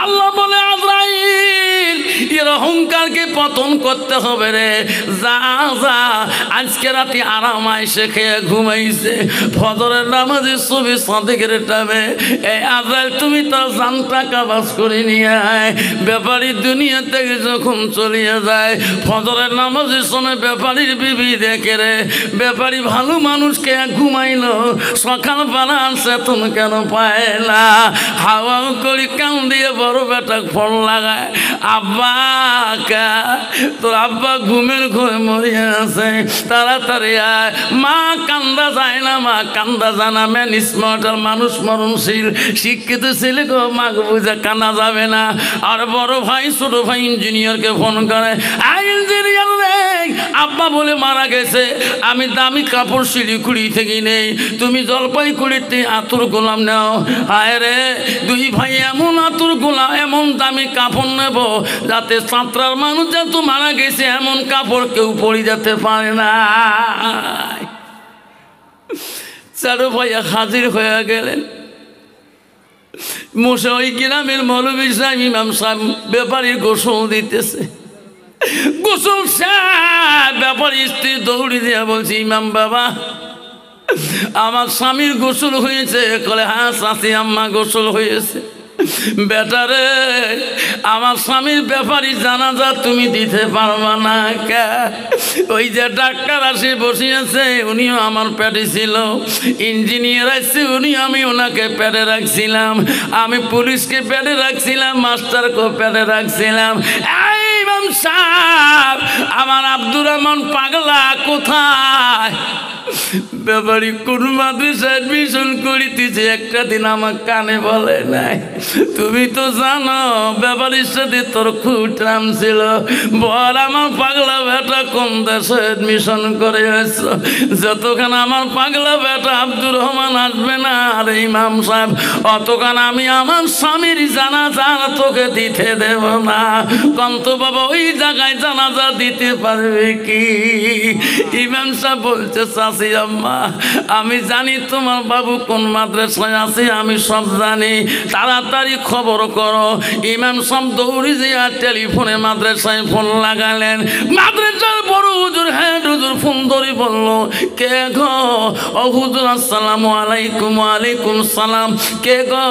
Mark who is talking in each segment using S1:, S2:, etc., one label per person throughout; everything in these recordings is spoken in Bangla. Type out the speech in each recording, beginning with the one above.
S1: আল্লাহ বলে আজরাইল এর অহংকারকে পতন করতে হবে রে, যা যা আজকে রাতে আরাম আইসে খেয়ে ঘুমাইছে, ফজরের নামাজে ছবি সাদেকের টাইমে এই আজরাইল তুমি তার জানটা কাবাজ করে নিয়ে আয়। ব্যাপারী দুনিয়া থেকে যখন চলিয়ে যায়, ফজরের নামাজের সময় ব্যাপারীর বিবি দেখে রে, ব্যাপারী ভালো মানুষকে ঘুমাইলো, সকালবেলা চেতন কেন পায় না, হাওয়া করি কান দিয়ে বড় বেটা ফল লাগায়, আব্বা তোর আব্বা ঘুমের ঘরে মরিয়া আছে, তাড়াতাড়ি আয়। মা কান্দা যায় না, মা কান্দা যায় না, ম্যান স্মার্ট আর মানুষ মরণশীল শিক্ষিত ছেলে গো, মাকে বুঝে কানা যাবে না। আর বড় ভাই ছোট ভাই ইঞ্জিনিয়ারকে ফোন করে, ইঞ্জিনিয়ার রে আব্বা বলে মারা গেছে, আমি দামি কাপড় শিলিগুড়ি থেকে নেই, তুমি জলপাইগুড়িতে আতুর গোলাম নাও। হায় রে দুই ভাই এমন আতুর গোলাম, এমন দামি কাপড় নেব যাতে সাঁতরার মানুষ যত মারা গেছে এমন কাপড় কেউ পরে যেতে পারে না। চারো ভাইয়া হাজির হয়ে গেলেন। মোশা ওই গ্রামের মৌলভী সাহেব ইমাম সাহেব ব্যাপারীর গোসল দিতেছে। গোসল সাহেব ব্যাপারী স্ত্রী দৌড়ি দিয়ে বলছে, ইমাম বাবা আমার স্বামীর গোসল হয়েছে? বলে হ্যাঁ চাচি আম্মা গোসল হয়েছে। বেটারে আমার স্বামীর ব্যাপারী জানাজা তুমি দিতে পারবা না কে? ওই যে ডাক্তার আসে বসিয়েছে উনিও আমার পেটে ছিল, ইঞ্জিনিয়ার আসছে উনি, আমি ওনাকে পেটে রাখছিলাম, আমি পুলিশকে পেটে রাখছিলাম, মাস্টারকে পেটে রাখছিলাম। এই ইমাম সাহেব আমার আব্দুর রহমান পাগলা কোথায়? ব্যাপারী কোন মাদ্রাসায় অ্যাডমিশন করিতেছে একটা দিন আমার কানে বলে নাই। তুমি তো জানো ব্যাপারীর সাথে তোর খুব টান ছিল, বল আমার পাগলা বেটা কোন দেশে অ্যাডমিশন করে এসছো? যতক্ষণ আমার পাগলা বেটা আব্দুর রহমান আসবে না আর ইমাম সাহেব, অতক্ষণ আমি আমার স্বামীর জানাজা তোকে দিতে দেব না। কন্ত বাবা ওই জায়গায় জানাজা দিতে পারবে কি? ইমাম সাহেব বলছে, চাচি আম্মা আমি জানি তোমার বাবু কোন মাদ্রাসায় আছে, আমি সব জানি, তাড়াতাড়ি খবর করো। ইমাম সাহেব দৌড়ি যে আর টেলিফোনে মাদ্রাসায় ফোন লাগালেন। মাদ্রাসার বড় হুজুর হেড হুজুর ফোন ধরে বলল, কে গো? ও হুজুর আসসালামু আলাইকুম। ওয়ালাইকুম সালাম। কে গো?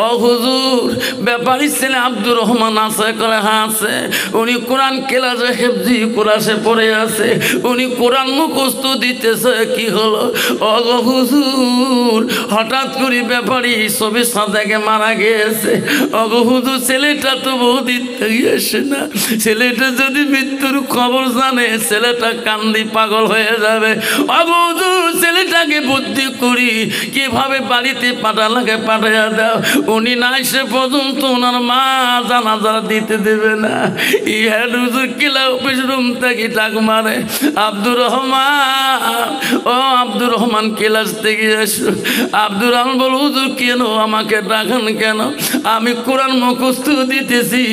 S1: ও হুজুর ব্যাপারী ছেলে আব্দুর রহমান আছে? করে হ্যাঁ আছে। উনি কোরআন ক্লাসে হেফজি কোরআনে পড়ে আছে, উনি কোরআন মুখস্থ দিতেছে। কি হলো? ও হুজুর হঠাৎ করে ব্যাপারী ছবি সাদাকে মারা গিয়েছে। ও হুজুর ছেলেটা তো বহুদিন থেকে আসে না, ছেলেটা যদি মৃত্যুর খবর জানে ছেলেটা কান্দি পাগল হয়ে যাবে। ও হুজুর ছেলেটাকে বুদ্ধি করি কিভাবে বাড়িতে পাঠালাকে পাঠাইয়া দাও, উনি না এসে পর্যন্ত ওনার মা জানাজা দিতে দেবে না। ই হেড হুজুর কিলা অফিস রুম থেকে ডাক মারে, আব্দুর রহমান, ও আব্দুর রহমান ক্লাস থেকে এসো। আব্দুর রহমান বল, হুজুর কেন আমাকে ডাকেন কেন? আমি কোরআন মুখস্থ দিতেছি।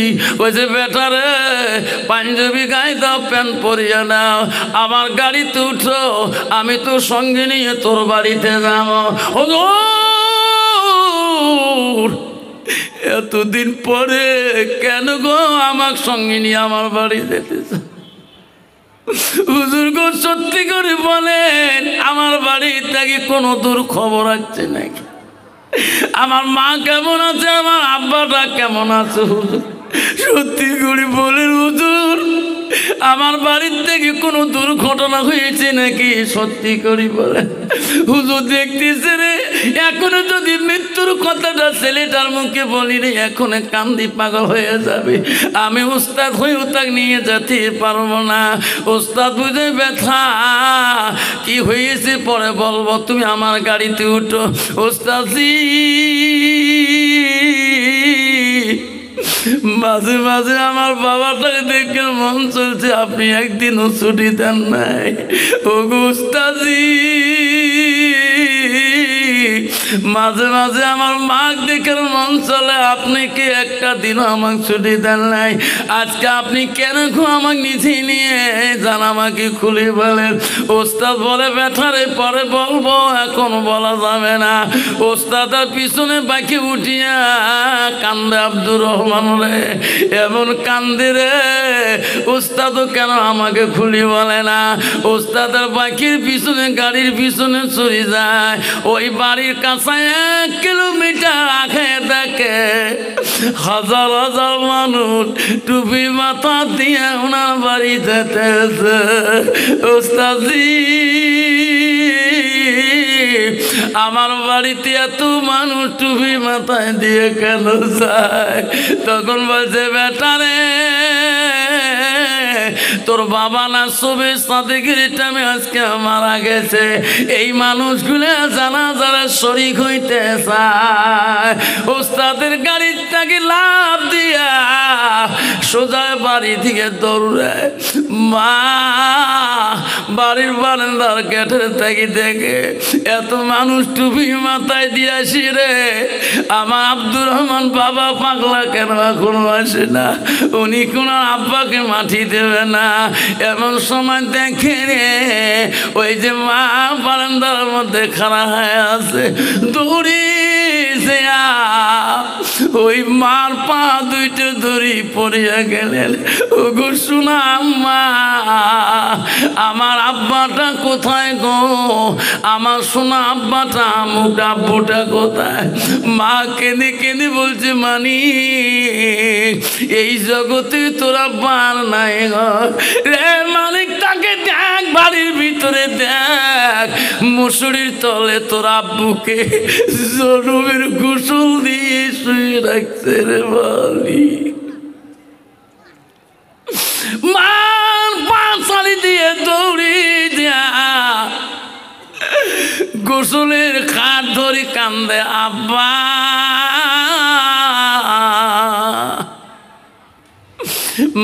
S1: ওই যে বেটারে পাঞ্জাবি গায়ে দাও, প্যান্ট পরিয়ে নাও, আমার গাড়িতে উঠো, আমি তো সঙ্গে নিয়ে তোর বাড়িতে যাবো। হুজুর এতদিন পরে কেন গো আমার সঙ্গে নিয়ে আমার বাড়ি যেতেছে? হুজুর গো সত্যি করে বলেন আমার বাড়ি থেকে কোনো দূর খবর আছে নাকি? আমার মা কেমন আছে, আমার আব্বাটা কেমন আছে? হুজুর সত্যি করে বলেন হুজুর আমার বাড়ির থেকে কোনো দুর্ঘটনা হয়েছে নাকি? সত্যি করে বলেন। হুজুর দেখতেছে রে এখনো যদি মৃত্যুর কথাটা ছেলেটার মুখে বলি রে এখনো কান্দি পাগল হয়ে যাবে। আমি উস্তাদ হয়ে তাকে নিয়ে যেতে পারবো না। উস্তাদ বুঝে ব্যথা কি হয়েছে পরে বলবো, তুমি আমার গাড়িতে উঠো। উস্তাদজি মাঝে মাঝে আমার বাবাটাকে দেখে মন চলছে আপনি একদিনও ছুটি দেন নাই। ও উস্তাদজি মাঝে মাঝে আমার মা দেখে মন চলে, আপনি কি একটা দিনও আমাকে ছুটি দেন নাই? আজকে আপনি কেন আমাকে নিচে নিয়ে যান, আমাকে খুলে বলেন। ওস্তাদ বলে বেটারে পরে বলবো, এখন বলা যাবে না। ওস্তাদের পিছনে বাকি উঠিয়া কান্দে আব্দুর রহমান রে, এমন কান্দে রে। ওস্তাদও কেন আমাকে খুলি বলে না? ওস্তাদের বাকির পিছনে গাড়ির পিছনে চলে যায়, ওই বাড়ির কাছে 1 কিলোমিটার আগে দেখে হাজার হাজার মানুষ টুপি মাথা দিয়ে ওনার বাড়ি যেতেছে। ওস্তাদজি আমার বাড়িতে এত মানুষ টুপি মাথায় দিয়ে কেন যায়? তখন বলছে বেটারে তোর বাবা না সবে সাদেকের টাইমে আজকে মারা গেছে, এই মানুষগুলো জানাজার শরীক হইতে চায়। ওস্তাদের গাড়ির থেকে লাভ দিয়া সোজা বাড়ি থেকে দৌড়ে মা বাড়ির বারান্দার গেটের থেকে দেখে এত মানুষ টুপি মাথায় দিয়ে আসি রে, আমার আব্দুর রহমান বাবা পাগলা কেন এখনো আসে না? উনি কোন আব্বাকে মাটি দেবে না। এমন সময় দেখে রে ওই যে মা বারান্দার মধ্যে খাড়া হয়ে আছে, দৌড়ি ওই মার পা দুইটা দড়ি পড়িয়া গেলেন। ওগো শোনা আম্মা, আমার আব্বাটা কোথায় গো? আমার শোনা আব্বাটা মুখটা আব্বুটা কোথায়? মা কেঁদে কেঁদে বলছে মানি এই জগতে তোর আব্বা আর নাই গো রে। মালিক তাকে দেখ, বাড়ির ভিতরে দেখ, মুসুরির তলে তোর আব্বুকে জনমের গোসল দিয়ে শুয়ে রাখছে রে মালিক। মার পাঁচালি দিয়ে দৌড়ি দিয়া গোসলের খাট ধরি কান্দে আব্বা।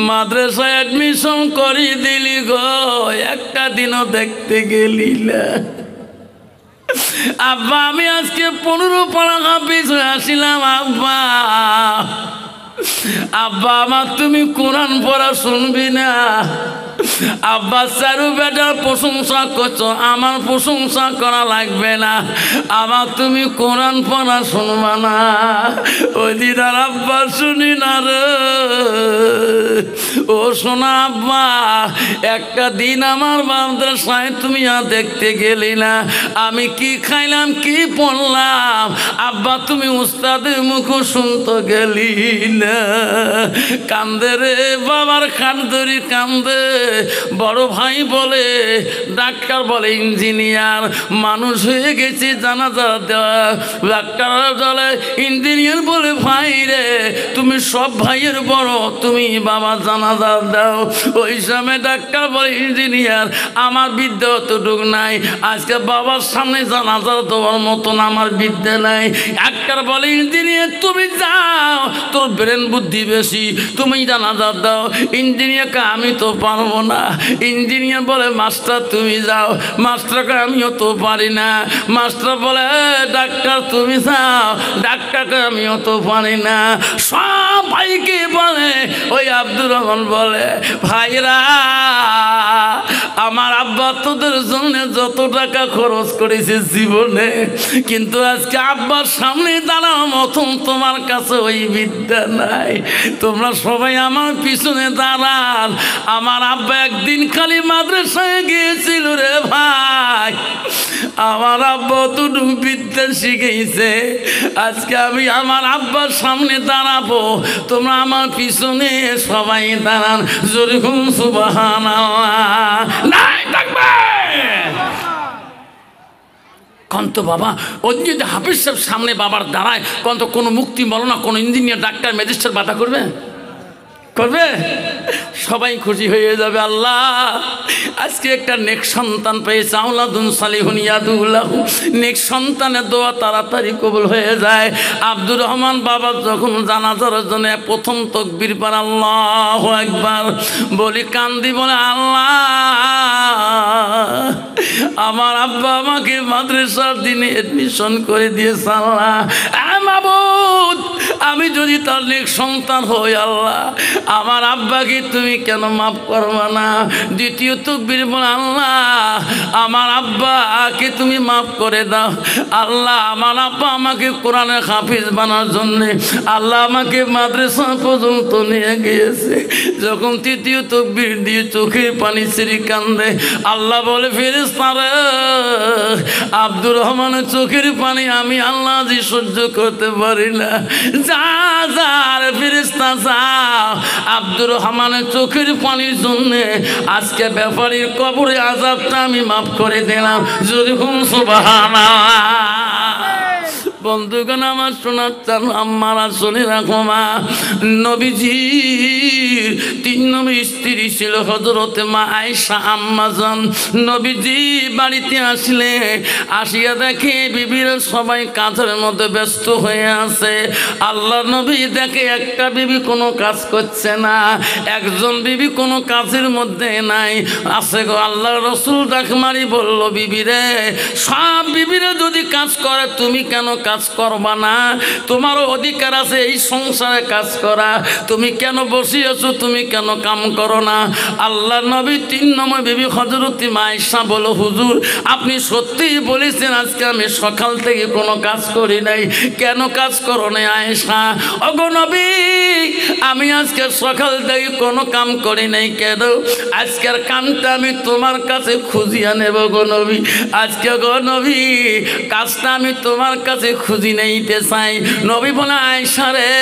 S1: মাদ্রাসায় অ্যাডমিশন করি দিলি গো, একটা দিনও দেখতে গেলি না। আব্বা আমি আজকে 15 পারা হাফিজ হয়ে আসিলাম আব্বা। আব্বা আমার তুমি কোরআন পড়া শুনবি না? আব্বা চারু বেটার প্রশংসা করছো, আমার প্রশংসা করা লাগবে না। আমার তুমি কোরআন পড়া শুনবা না? ওই দিন আর আব্বা শুনি না রে। ও শোনা আব্বা, একটা দিন আমার মাদ্রাসায় তুমি আর দেখতে গেলি না। আমি কি খাইলাম কি পড়লাম আব্বা তুমি উস্তাদের মুখ শুনতে গেলি না? কান্দে রে বাবার খাট ধরি কান্দে। বড় ভাই বলে ডাক্তার বলে ইঞ্জিনিয়ার, মানুষ হয়ে গেছে জানাজা দেওয়া। ডাক্তার বলে ইঞ্জিনিয়ার বলে ভাই রে তুমি সব ভাইয়ের বড়, তুমি বাবা জানাজা দাও। ওই সময় ডাক্তার বলে ইঞ্জিনিয়ার আমার বিদ্যা অতটুকু নাই, আজকে বাবার সামনে জানাজা দেওয়ার মতন আমার বিদ্যা নাই। ডাক্তার বলে ইঞ্জিনিয়ার তুমি যাও, তোর ব্রেন বুদ্ধি বেশি, তুমি জানাজা দাও। ইঞ্জিনিয়ারকে আমি তো পারবো না। ইঞ্জিনিয়ার বলে মাস্টার তুমি যাও। মাস্টারকে আমিও তো পারি না। মাস্টার বলে ডাক্তার তুমি যাও। ডাক্তারকে আমিও তো পারি না। সব ভাইকে বলে ওই আব্দুর রহমান বলে ভাইরা আমার আব্বা তোদের জন্য যত টাকা খরচ করেছে জীবনে, কিন্তু আজকে আব্বার সামনে দাঁড়াও মতন তোমার কাছে ওই বিদ্যা নাই। তোমরা সবাই আমার পিছনে দাঁড়ান। আমার আব্বা একদিন খালি মাদ্রাসায় গিয়েছিল রে ভাই, আমার আব্বা তো বিদ্যা শিখেছে। আজকে আমি আমার আব্বার সামনে দাঁড়াবো, তোমরা আমার পিছনে সবাই দাঁড়ান। যেরকম সুবহানাল্লাহ নাই থাকবে কন্ত বাবা। ওই যদি হাফিজ সাহেব সামনে বাবার দাঁড়ায় কন্ত কোনো মুক্তি মৌলানা কোনো ইঞ্জিনিয়ার ডাক্তার ম্যাজিস্ট্রেট বাধা করবে? করবে? সবাই খুশি হয়ে যাবে। আল্লাহ আজকে একটা নেক সন্তান পেয়েছে, আওলাদুন সালিহুন ইয়াদুল্লাহু। নেক সন্তানের দোয়া তাড়াতাড়ি কবুল হয়ে যায়। আব্দুর রহমান বাবা যখন জানাজার জন্য প্রথম তাকবীর পড়ে আল্লাহু আকবার বলি কান্দি বলে আল্লাহ আমার আব্বা আমাকে মাদ্রাসার দিনে এডমিশন করে দিয়েছে আল্লাহ। মাবুদ, আমি যদি তার নেক সন্তান হই আল্লাহ, আমার আব্বাকে তুমি কেন মাফ করবা না? দ্বিতীয় তাকবীর বলে আল্লাহ আমার আব্বাকে তুমি মাফ করে দাও আল্লাহ। আমার আব্বা আমাকে কোরআনের হাফিজ বানার জন্যে আল্লাহ আমাকে মাদ্রাসা পর্যন্ত নিয়ে গিয়েছে। যখন তৃতীয় তাকবীর দিয়ে চোখের পানি ছেড়ে কান্দে, আল্লাহ বলে ফেরেশতারা আব্দুর রহমানের চোখের পানি আমি আল্লাহ জি সহ্য করতে পারি না। যা যা ফেরেশতা যাও, আব্দুর রহমানের চোখের পানির জন্যে আজকে ব্যাপারীর কবরে আযাবটা আমি মাফ করে দিলাম। যদি হুম সুবহানাল্লাহ। বন্ধুগণ আমার শোনার চান আম্মারা শুনে রাখো মা, নবীজির 3 নম্বর স্ত্রী ছিল হযরতে মা আয়েশা আম্মাজান। নবীজি বাড়িতে আসলে আসিয়া দেখে বিবিরা সবাই কাজের মধ্যে ব্যস্ত হয়ে আছে। আল্লাহ নবী দেখে একটা বিবি কোনো কাজ করছে না, একজন বিবি কোনো কাজের মধ্যে নাই আছে গো। আল্লাহ রসুল ডাক মারি বলল, বিবি রে, সব বিবিরা যদি কাজ করে তুমি কেন কাজ করবা না? তোমারও অধিকার আছে এই সংসারে কাজ করা, তুমি কেন বসে আছো? তুমি কেন কাম করো না? আল্লাহ নবী 3 নম্বর বিবি হযরত মা আয়েশা বলো, হুজুর আপনি সত্যিই বলেছেন আজকে আমি সকাল থেকে কোনো কাজ করি নাই। কেন কাজ করো না আয়েশা? ওগো নবী, আমি আজকে সকাল থেকে কোনো কাম করি নাই। কেন? আজকের কামটা আমি তোমার কাছে খুঁজিয়া নেব গো নবী। আজকে গো নবী কাজটা আমি তোমার কাছে খুঁজি নিতে চাই। নবী বলে, আয়েশা রে,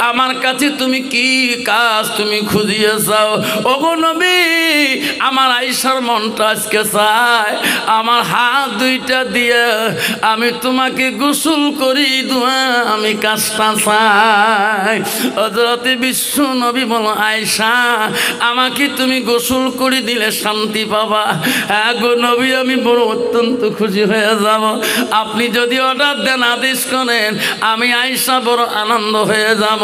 S1: আমার কাছে তুমি কি কাজ তুমি খুঁজিয়ে চাও? ওগো নবী, আমার আয়েশার মনটা আজকে চায় আমার হাত দুইটা দিয়ে আমি তোমাকে গোসল করি দোয়া আমি কাজটা চাই। হযরতে বিশ্ব নবী বলো, আয়েশা আমাকে তুমি গোসল করে দিলে শান্তি পাবা। হ্যাঁ গো নবী, আমি বড় অত্যন্ত খুশি হয়ে যাব। আপনি যদি অর্ডার দেন, আদেশ করেন, আমি আয়েশা বড় আনন্দ হয়ে যাব।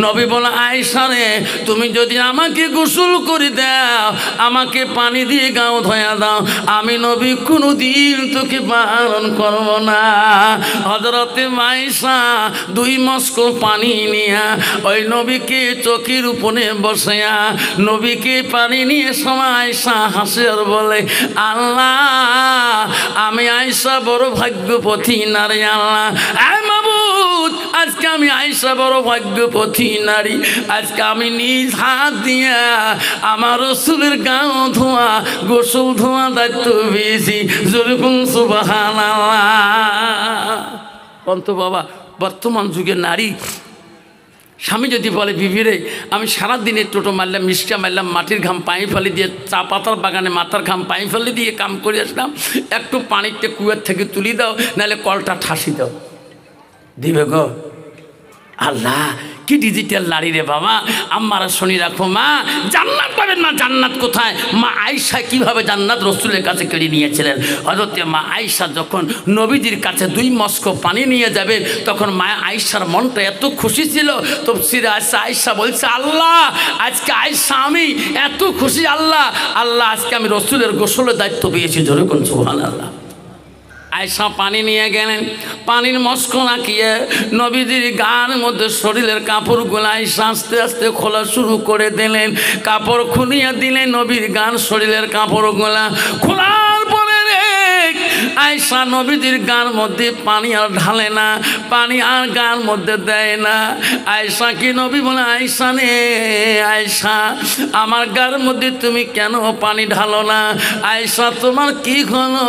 S1: নবী বলে, আয়েশা রে, তুমি যদি আমাকে গোসল করে দাও, আমাকে পানি দিয়ে গাও ধোয়া দাও, আমি নবী কোনোদিন তোকে বারণ করব না। হযরতে আয়েশা 2 মস্ক পানি নিয়া ওই নবীকে চোখের উপরে বসায়া নবীকে পানি নিয়ে সময় আয়েশা হাসে আর বলে, আল্লাহ আমি আয়েশা বড় ভাগ্যবতী নারী। আল্লাহ মাবুদ, আজকে আমি আয়েশা বড় ভাগ্যবতী নারী। আজকে আমি নিজ হাত দিয়া আমার রাসূলের গাও ধোয়া গোসল ধোয়া দায়িত্ব পেয়েছি। যেরকম সুবহানাল্লাহ। অন্ত বাবা, বর্তমান যুগের নারী স্বামী যদি বলে, বিবিরে আমি সারাদিনে টোটো মারলাম, মিষ্টা মারলাম, মাটির ঘাম পায়ে ফেলে দিয়ে, চা পাতার বাগানে মাথার ঘাম পায়ে ফেলে দিয়ে কাম করে আসলাম, একটু পানিতে কুয়ার থেকে তুলি দাও, নাহলে কলটা ঠাসি দাও, দিবে গো? আল্লাহ কি ডিজিটাল নারী রে বাবা। আম্মারা শুনি রাখো মা, জান্নাত পাবেন না। জান্নাত কোথায়? মা আয়েশা কিভাবে জান্নাত রসুলের কাছে কেড়ে নিয়েছিলেন। হযরত মা আয়েশা যখন নবীজির কাছে 2 মস্ক পানি নিয়ে যাবেন, তখন মা আয়েশার মনটা এত খুশি ছিল। তাফসীরে আছে আয়েশা বলছে, আল্লাহ আজকে আয়েশা আমি এত খুশি, আল্লাহ আল্লাহ আজকে আমি রসুলের গোসলের দায়িত্ব পেয়েছি। জোরে কোন সুবহানাল্লাহ। আয়েশা পানি নিয়ে গেলেন, পানির মস্ক নাকিয়ে নবীজির গার মধ্যে শরীরের কাপড়গুলো আয়েশা আস্তে আস্তে খোলা শুরু করে দিলেন। কাপড় খুলিয়ে দিলেন নবীর গান শরীরের কাপড়গুলা খোলার পরে আয়েশা নবীজির গার মধ্যে পানি আর ঢালে না, পানি আর গার মধ্যে দেয় না। আয়েশা কি নবী বলে, আয়েশা নে আয়েশা, আমার গার মধ্যে তুমি কেন পানি ঢালো না? আয়েশা তোমার কি হলো,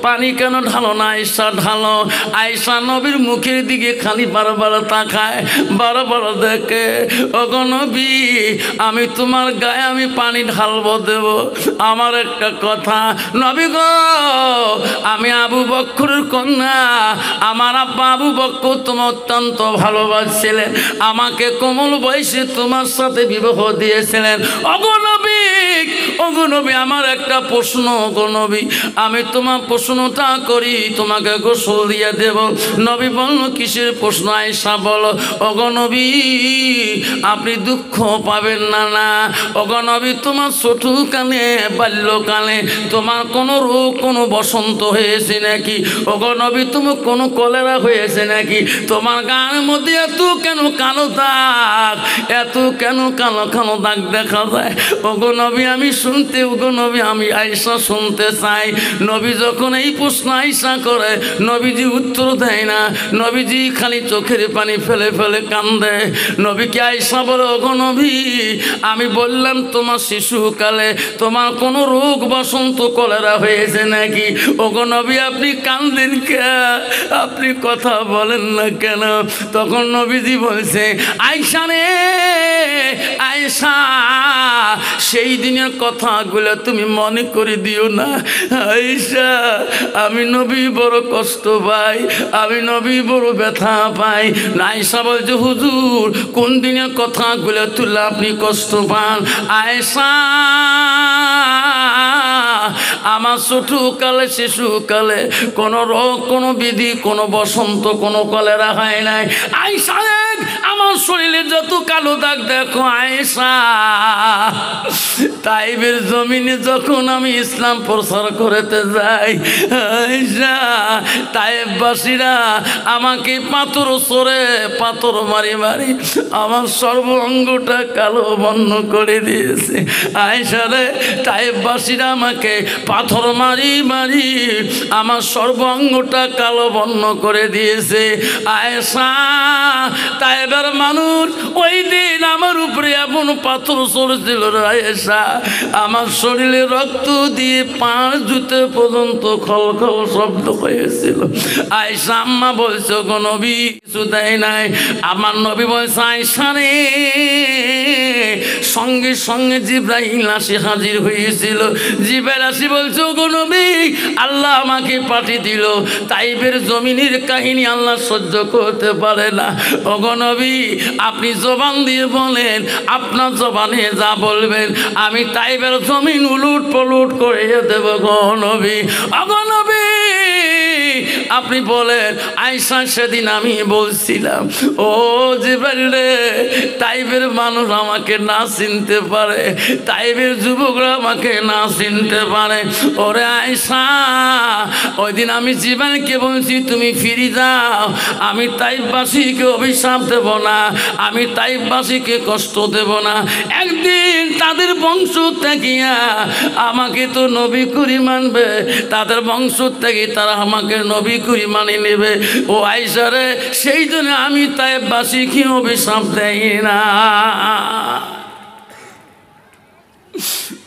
S1: পানি কেন ঢালো না? আয়েশা ঢালো। আয়েশা নবীর মুখের দিকে খালি বারবার তাকায়, বারবার দেখে, ওগো নবী আমি তোমার গায়ে আমি পানি ঢালবো দেব, আমার একটা কথা। নবী গো, আমি আবু বকরের কন্যা, আমার আব্বা আবু বকর তোমার অত্যন্ত ভালোবাসছিলেন, আমাকে কোমল বয়সে তোমার সাথে বিবাহ দিয়েছিলেন। ওগো নবী ওগো নবী আমার একটা প্রশ্ন, ওগো নবী আমি তোমার প্রশ্নটা করি, তোমাকে গোসল দিয়ে দেব। নবী বলল কিসের প্রশ্ন? আয়েশা বলো। ওগো নবী আপনি দুঃখ পাবেন না। না ওগো নবী তোমার ছোটকালে বাল্যকালে তোমার কোনো রোগ, কোনো বসন্ত হয়েছে নাকি? ওগো নবী তোমার কোনো কলেরা হয়েছে নাকি? তোমার গায়ের মধ্যে এত কেন কালো দাগ, এত কেন কালো কালো দাগ দেখা যায়? ওগো নবী আমি শুনতে, ওগো নবী আমি আয়েশা শুনতে চাই। নবী যখন এই প্রশ্ন আয়েশা করে, নবীজি উত্তর দেয় না, নবীজি খালি চোখের পানি ফেলে ফেলে কান্দে। নবীকে আয়েশা বলে ওগো নবী আমি বললাম তোমার শিশুকালে তোমার কোনো রোগ বসন্ত কলেরা হয়েছে নাকি? ওগো নবী আপনি কান্দেন কে? আপনি কথা বলেন না কেন? তখন নবীজি বলছে আয়েশা রে আয়েশা সেই দিনের কথাগুলো তুমি মনে করে দিও না। আয়েশা আমি নবী বড় কষ্ট পাই, আমি নবী বড় ব্যথা পাই। আয়েশা বলছে হুজুর কোন দিনের কথাগুলো তুলে আপনি কষ্ট পান? আয়েশা আমার ছোটকালে শিশুকালে কোনো রোগ, কোনো বিধি, কোনো বসন্ত, কোনো কলেরা হয় নাই। আয়েশা আমার শরীরে যত কালো দাগ দেখো আয়েশা, তাইবের জমিনে যখন আমি ইসলাম প্রচার করতে যাই আয়েশা, তাইববাসীরা আমাকে পাথর সরে পাথর মারি মারি আমার সর্বাঙ্গটা কালো বর্ণ করে দিয়েছে। আয়েশা রে তাইববাসীরা আমাকে পাথর মারি মারি আমার সর্বাঙ্গটা কালো বর্ণ করে দিয়েছে। আয়েশা তাইবের মানুষ ওই দিন আমার উপরে এমন পাথর চলেছিল আয়েশা, আমার শরীরে রক্ত দিয়ে পাঁচ জুতে পর্যন্ত খল খল শব্দ হয়েছিল। আয়েশা আম্মা বলছো গো নবী কিছু দেয় নাই। আমার নবী বলছে আয়েশা রে সঙ্গে সঙ্গে জিবরাইল আসি হাজির হয়েছিল। জিবরাইল আসি বলছো গো নবী আল্লাহ আমাকে পাঠিয়ে দিল, তাইবের জমিনের কাহিনী আল্লাহ সহ্য করতে পারে না। ওগো নবী আপনি জবান দিয়ে বলেন, আপনার জবানে যা বলবেন আমি তাইবের জমিন উলুট পলুট করে দেব গো নবী। ওগো নবী আপনি বলেন আয়েশা সেদিন আমি বলছিলাম ও জিবরাইল রে তাইবের মানুষ আমাকে না চিনতে পারে, তাইবের যুবকরা আমাকে না চিনতে পারে। ওরে আয়েশা ওই দিন আমি জিবরাইলকে বলছি তুমি ফিরে যাও, আমি তাইববাসীকে অভিশাপ দেব না, আমি তাইববাসীকে কষ্ট দেব না। একদিন তাদের বংশ থেকে আমাকে তো নবী করি মানবে, তাদের বংশ থেকে তারা আমাকে নবী করি মানে নেবে। ও আয়েশা রে সেই জন্য আমি তাইববাসীকে অভিশাপ দেই না।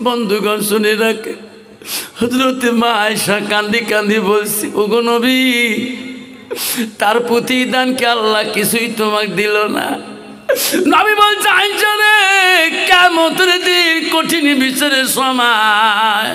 S1: বন্ধুগণ শুনে রাখে হযরত মা আয়েশা কান্দি কান্দি বলছি ওগো নবী তার প্রতিদানকে আল্লাহ কিছুই তোমাকে দিল না। নবী বলছে আয়েশা রে কিয়ামতের দিন কঠিন বিচারের সময়